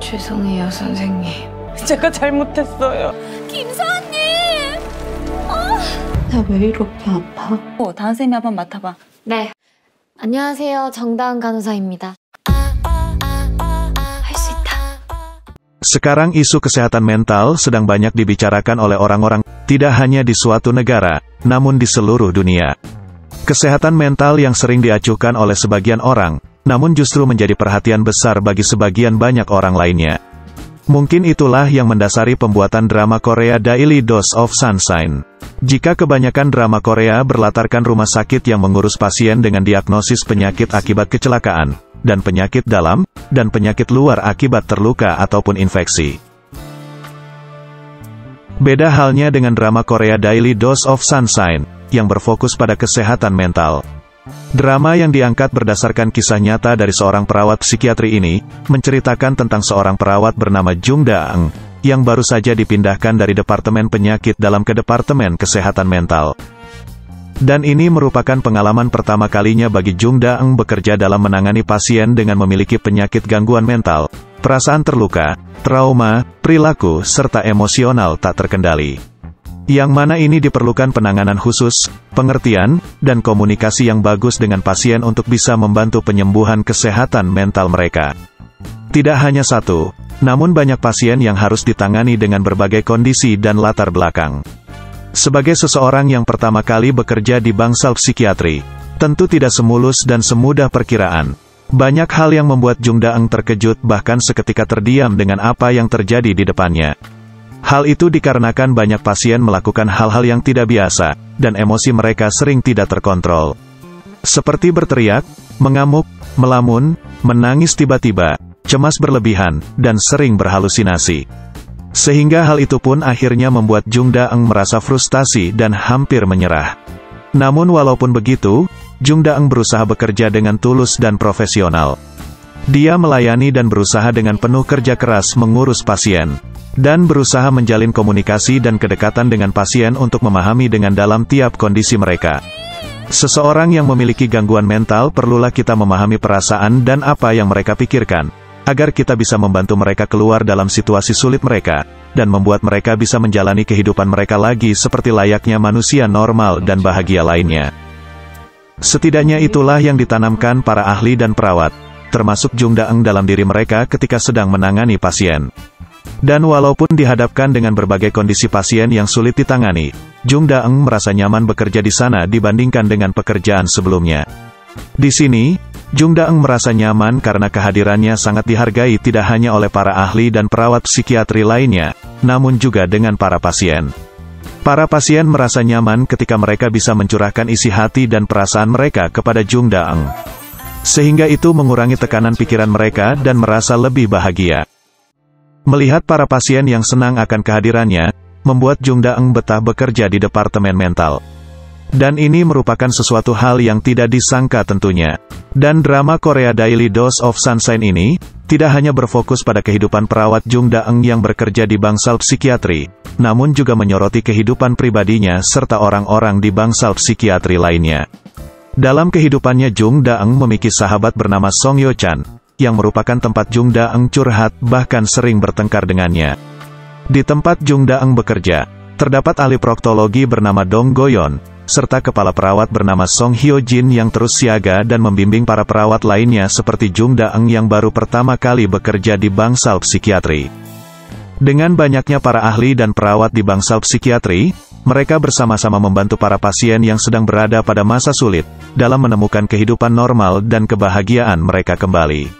죄송해요, 선생님. 제가 잘못했어요. 김서원님! 나 왜 이렇게 아파? 다은 쌤이 한번 맡아봐. 네. 안녕하세요. 정다은 간호사입니다. 할 수 있다. Sekarang isu kesehatan mental sedang banyak dibicarakan oleh orang-orang, tidak hanya di suatu negara, namun di seluruh dunia. Kesehatan mental yang sering diacuhkan oleh sebagian orang, namun justru menjadi perhatian besar bagi sebagian banyak orang lainnya. Mungkin itulah yang mendasari pembuatan drama Korea Daily Dose of Sunshine. Jika kebanyakan drama Korea berlatarkan rumah sakit yang mengurus pasien dengan diagnosis penyakit akibat kecelakaan, dan penyakit dalam, dan penyakit luar akibat terluka ataupun infeksi. Beda halnya dengan drama Korea Daily Dose of Sunshine, yang berfokus pada kesehatan mental. Drama yang diangkat berdasarkan kisah nyata dari seorang perawat psikiatri ini, menceritakan tentang seorang perawat bernama Jung Da-eung, yang baru saja dipindahkan dari Departemen Penyakit Dalam ke Departemen Kesehatan Mental. Dan ini merupakan pengalaman pertama kalinya bagi Jung Da-eung bekerja dalam menangani pasien dengan memiliki penyakit gangguan mental, perasaan terluka, trauma, perilaku, serta emosional tak terkendali. Yang mana ini diperlukan penanganan khusus, pengertian, dan komunikasi yang bagus dengan pasien untuk bisa membantu penyembuhan kesehatan mental mereka. Tidak hanya satu, namun banyak pasien yang harus ditangani dengan berbagai kondisi dan latar belakang. Sebagai seseorang yang pertama kali bekerja di bangsal psikiatri, tentu tidak semulus dan semudah perkiraan. Banyak hal yang membuat Jung Da-eung terkejut bahkan seketika terdiam dengan apa yang terjadi di depannya. Hal itu dikarenakan banyak pasien melakukan hal-hal yang tidak biasa, dan emosi mereka sering tidak terkontrol. Seperti berteriak, mengamuk, melamun, menangis tiba-tiba, cemas berlebihan, dan sering berhalusinasi. Sehingga hal itu pun akhirnya membuat Jung Da-eung merasa frustasi dan hampir menyerah. Namun walaupun begitu, Jung Da-eung berusaha bekerja dengan tulus dan profesional. Dia melayani dan berusaha dengan penuh kerja keras mengurus pasien, dan berusaha menjalin komunikasi dan kedekatan dengan pasien untuk memahami dengan dalam tiap kondisi mereka. Seseorang yang memiliki gangguan mental perlulah kita memahami perasaan dan apa yang mereka pikirkan, agar kita bisa membantu mereka keluar dalam situasi sulit mereka, dan membuat mereka bisa menjalani kehidupan mereka lagi seperti layaknya manusia normal dan bahagia lainnya. Setidaknya itulah yang ditanamkan para ahli dan perawat, termasuk Jung Da-eung dalam diri mereka ketika sedang menangani pasien. Dan walaupun dihadapkan dengan berbagai kondisi pasien yang sulit ditangani, Jung Da-eung merasa nyaman bekerja di sana dibandingkan dengan pekerjaan sebelumnya. Di sini, Jung Da-eung merasa nyaman karena kehadirannya sangat dihargai tidak hanya oleh para ahli dan perawat psikiatri lainnya, namun juga dengan para pasien. Para pasien merasa nyaman ketika mereka bisa mencurahkan isi hati dan perasaan mereka kepada Jung Da-eung. Sehingga itu mengurangi tekanan pikiran mereka dan merasa lebih bahagia. Melihat para pasien yang senang akan kehadirannya, membuat Jung Da-eung betah bekerja di Departemen Mental. Dan ini merupakan sesuatu hal yang tidak disangka tentunya. Dan drama Korea Daily Dose of Sunshine ini, tidak hanya berfokus pada kehidupan perawat Jung Da-eung yang bekerja di bangsal psikiatri, namun juga menyoroti kehidupan pribadinya serta orang-orang di bangsal psikiatri lainnya. Dalam kehidupannya Jung Da-eung memiliki sahabat bernama Song Hyo-chan, yang merupakan tempat Jung Da-eung curhat bahkan sering bertengkar dengannya. Di tempat Jung Da-eung bekerja, terdapat ahli proktologi bernama Dong Go-yeon, serta kepala perawat bernama Song Hyo-jin yang terus siaga dan membimbing para perawat lainnya seperti Jung Da-eung yang baru pertama kali bekerja di bangsal psikiatri. Dengan banyaknya para ahli dan perawat di bangsal psikiatri, mereka bersama-sama membantu para pasien yang sedang berada pada masa sulit, dalam menemukan kehidupan normal dan kebahagiaan mereka kembali.